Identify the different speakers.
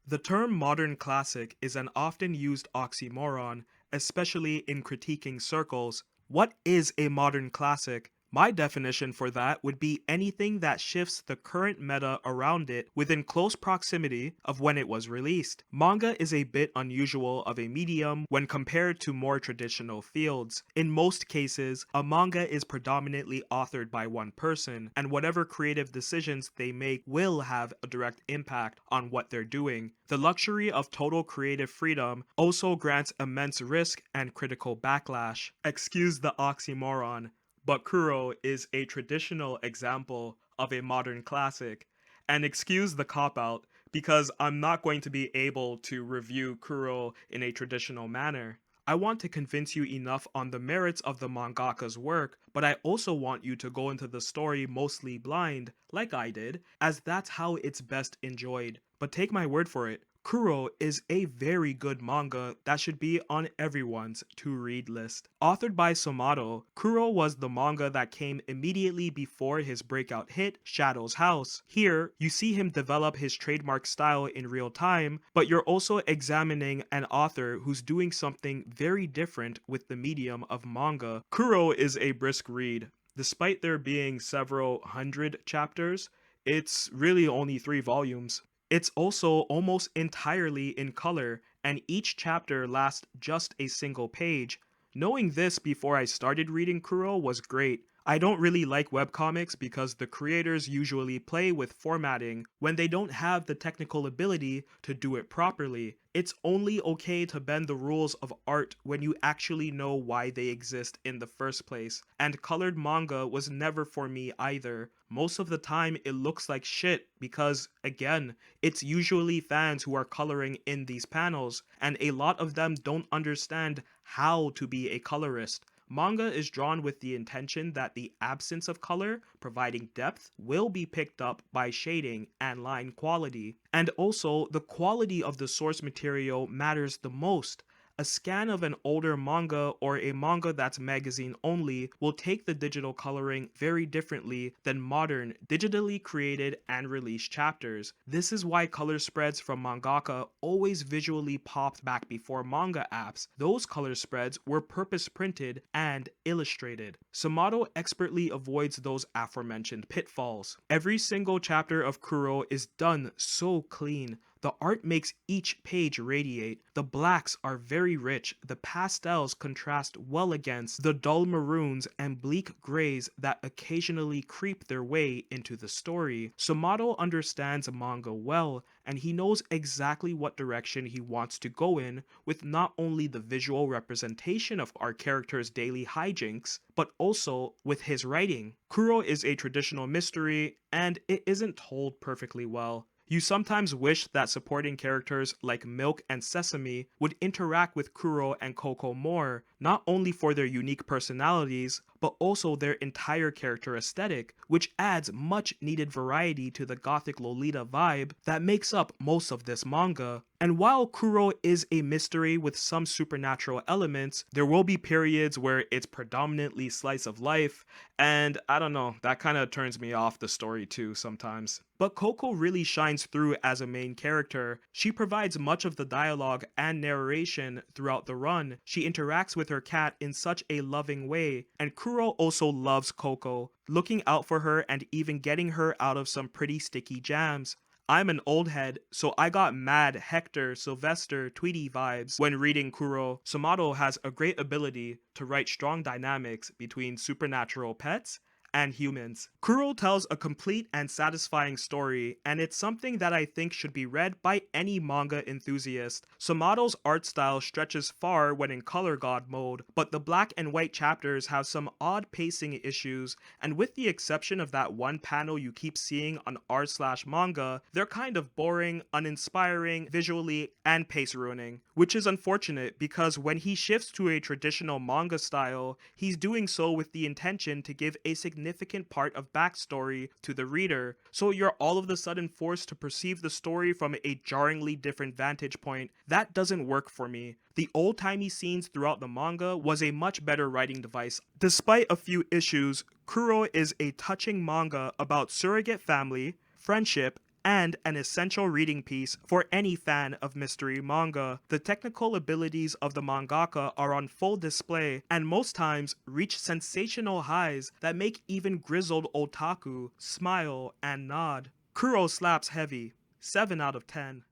Speaker 1: The term modern classic is an often used oxymoron, especially in critiquing circles. What is a modern classic? My definition for that would be anything that shifts the current meta around it within close proximity of when it was released. Manga is a bit unusual of a medium when compared to more traditional fields. In most cases, a manga is predominantly authored by one person, and whatever creative decisions they make will have a direct impact on what they're doing. The luxury of total creative freedom also grants immense risk and critical backlash. Excuse the oxymoron, but Kuro is a traditional example of a modern classic. And excuse the cop out, because I'm not going to be able to review Kuro in a traditional manner. I want to convince you enough on the merits of the mangaka's work, but I also want you to go into the story mostly blind, like I did, as that's how it's best enjoyed. But take my word for it, Kuro is a very good manga that should be on everyone's to-read list. Authored by Somato, Kuro was the manga that came immediately before his breakout hit, Shadow's House. Here, you see him develop his trademark style in real time, but you're also examining an author who's doing something very different with the medium of manga. Kuro is a brisk read. Despite there being several hundred chapters, it's really only 3 volumes. It's also almost entirely in color, and each chapter lasts just a single page. Knowing this before I started reading Kuro was great. I don't really like webcomics because the creators usually play with formatting when they don't have the technical ability to do it properly. It's only okay to bend the rules of art when you actually know why they exist in the first place, and colored manga was never for me either. Most of the time it looks like shit because, again, it's usually fans who are coloring in these panels, and a lot of them don't understand how to be a colorist. Manga is drawn with the intention that the absence of color, providing depth, will be picked up by shading and line quality. And also, the quality of the source material matters the most. A scan of an older manga or a manga that's magazine only will take the digital coloring very differently than modern, digitally created and released chapters. This is why color spreads from mangaka always visually popped back before manga apps. Those color spreads were purpose printed and illustrated. Somato expertly avoids those aforementioned pitfalls. Every single chapter of Kuro is done so clean. The art makes each page radiate. The blacks are very rich. The pastels contrast well against the dull maroons and bleak grays that occasionally creep their way into the story. Somato understands manga well, and he knows exactly what direction he wants to go in with not only the visual representation of our characters' daily hijinks, but also with his writing. Kuro is a traditional mystery, and it isn't told perfectly well. You sometimes wish that supporting characters like Milk and Sesame would interact with Kuro and Coco more, not only for their unique personalities, but also their entire character aesthetic, which adds much needed variety to the gothic Lolita vibe that makes up most of this manga. And while Kuro is a mystery with some supernatural elements, there will be periods where it's predominantly slice of life, and I don't know, that kind of turns me off the story too sometimes. But Coco really shines through as a main character. She provides much of the dialogue and narration throughout the run. She interacts with her cat in such a loving way, and Kuro also loves Coco, looking out for her and even getting her out of some pretty sticky jams. I'm an old head, so I got mad Hector, Sylvester, Tweety vibes when reading Kuro. Somato has a great ability to write strong dynamics between supernatural pets and humans. Kuro tells a complete and satisfying story, and it's something that I think should be read by any manga enthusiast. Somato's art style stretches far when in color god mode, but the black and white chapters have some odd pacing issues, and with the exception of that one panel you keep seeing on r/manga, they're kind of boring, uninspiring, visually, and pace ruining. Which is unfortunate because when he shifts to a traditional manga style, he's doing so with the intention to give a significant part of backstory to the reader, so you're all of a sudden forced to perceive the story from a jarringly different vantage point. That doesn't work for me. The old-timey scenes throughout the manga was a much better writing device. Despite a few issues, Kuro is a touching manga about surrogate family, friendship, and an essential reading piece for any fan of mystery manga. The technical abilities of the mangaka are on full display and most times reach sensational highs that make even grizzled otaku smile and nod. Kuro slaps heavy. 7 out of 10.